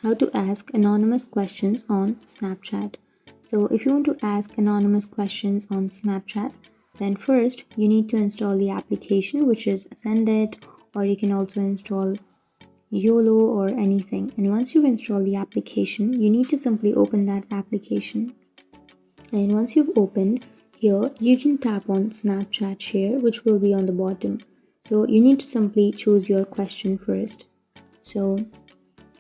how to ask anonymous questions on Snapchat. So if you want to ask anonymous questions on Snapchat, then first you need to install the application, which is Sendit, or you can also install YOLO or anything. And once you've installed the application, you need to simply open that application. And once you've opened, here you can tap on Snapchat Share, which will be on the bottom. So you need to simply choose your question first. So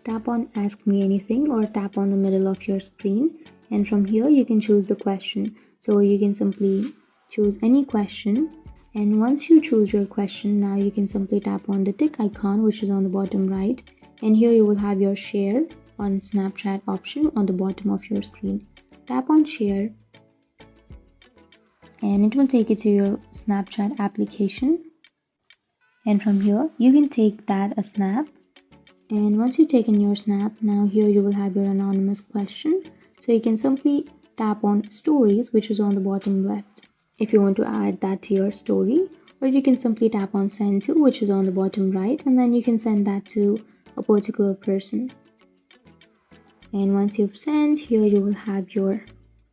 tap on Ask Me Anything or tap on the middle of your screen, and from here you can choose the question. So you can simply choose any question, and once you choose your question, now you can simply tap on the tick icon, which is on the bottom right, and here you will have your share on Snapchat option on the bottom of your screen. Tap on share and it will take you to your Snapchat application, and from here you can take that a snap. And once you've taken your snap, now here you will have your anonymous question. So you can simply tap on stories, which is on the bottom left, if you want to add that to your story, or you can simply tap on send to, which is on the bottom right, and then you can send that to a particular person. And once you've sent, here you will have your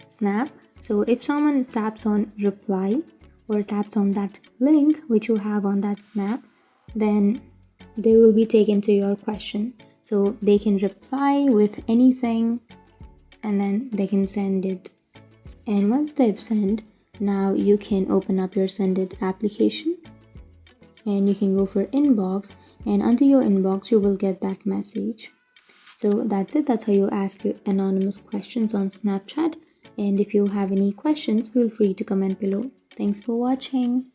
snap. So if someone taps on reply or taps on that link which you have on that snap, then they will be taken to your question. So they can reply with anything and then they can send it. And once they've sent, now you can open up your Sendit application and you can go for inbox, and under your inbox you will get that message. So that's it. That's how you ask your anonymous questions on Snapchat. And if you have any questions, feel free to comment below. Thanks for watching.